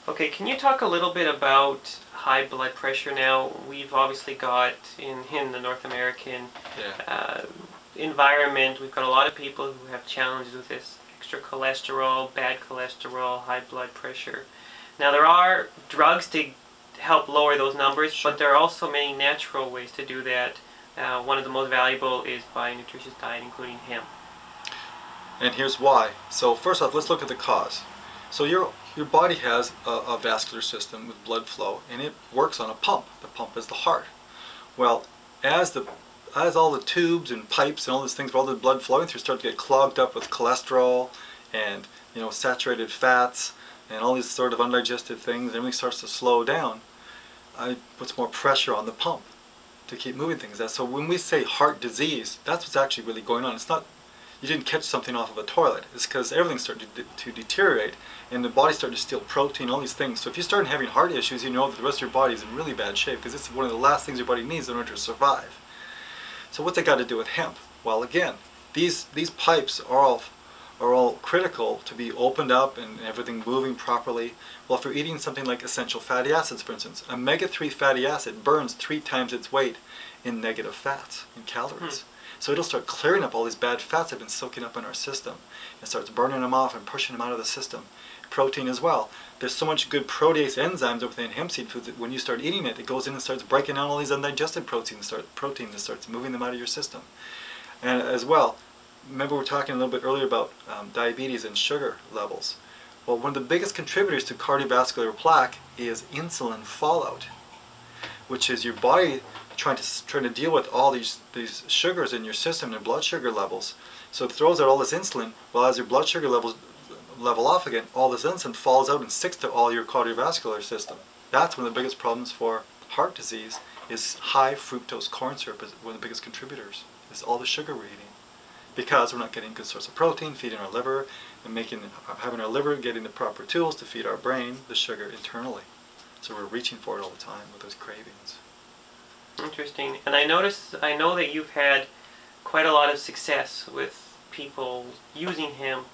Okay, can you talk a little bit about high blood pressure now? We've obviously got in the North American environment, we've got a lot of people who have challenges with this extra cholesterol, bad cholesterol, high blood pressure. Now there are drugs to help lower those numbers, Sure. but there are also many natural ways to do that. One of the most valuable is by a nutritious diet, including hemp. And here's why. So first off, let's look at the cause. So your body has a vascular system with blood flow, and it works on a pump. The pump is the heart. Well, as all the tubes and pipes and all these things, where all the blood flowing through start to get clogged up with cholesterol and saturated fats and all these sort of undigested things, everything starts to slow down. It puts more pressure on the pump to keep moving things. So when we say heart disease, that's what's actually really going on. It's not you didn't catch something off of a toilet. It's because everything's starting to deteriorate and the body's starting to steal protein, all these things. So if you start having heart issues, you know that the rest of your body is in really bad shape because it's one of the last things your body needs in order to survive. So what's it got to do with hemp? Well, again, these pipes are all critical to be opened up and everything moving properly. Well, if you're eating something like essential fatty acids, for instance, omega-3 fatty acid burns 3 times its weight in negative fats, in calories. So it'll start clearing up all these bad fats that have been soaking up in our system. It starts burning them off and pushing them out of the system. Protein as well. There's so much good protease enzymes within hemp seed foods that when you start eating it, it goes in and starts breaking down all these undigested protein that starts moving them out of your system. And as well, remember we were talking a little bit earlier about diabetes and sugar levels. Well, one of the biggest contributors to cardiovascular plaque is insulin fallout, which is your body trying to deal with all these sugars in your system and blood sugar levels. So it throws out all this insulin. Well, as your blood sugar levels level off again, all this insulin falls out and sticks to all your cardiovascular system. That's one of the biggest problems for heart disease. Is high fructose corn syrup is one of the biggest contributors. Is all the sugar we're eating, because we're not getting a good source of protein, feeding our liver, and having our liver getting the proper tools to feed our brain the sugar internally. So we're reaching for it all the time with those cravings. Interesting. And I know that you've had quite a lot of success with people using hemp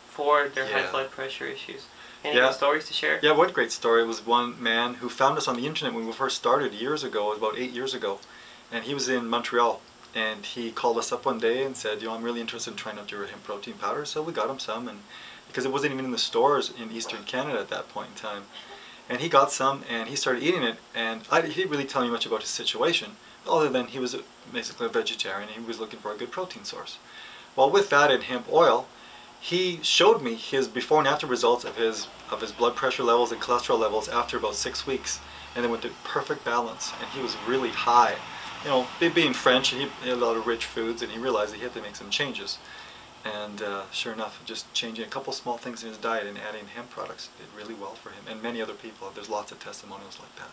for their high blood pressure issues. Any good stories to share? Yeah, one great story was one man who found us on the internet when we first started years ago, about 8 years ago, and he was in Montreal, and he called us up one day and said, I'm really interested in trying out your hemp protein powder. So we got him some, and because it wasn't even in the stores in Eastern Canada at that point in time. And he got some, and he started eating it, and he didn't really tell me much about his situation, other than he was basically a vegetarian, and he was looking for a good protein source. Well, with that and hemp oil, he showed me his before and after results of his blood pressure levels and cholesterol levels after about 6 weeks, and they went to perfect balance, and he was really high. Being French, he had a lot of rich foods, and he realized he had to make some changes. And sure enough, just changing a couple small things in his diet and adding hemp products did really well for him and many other people. There's lots of testimonials like that.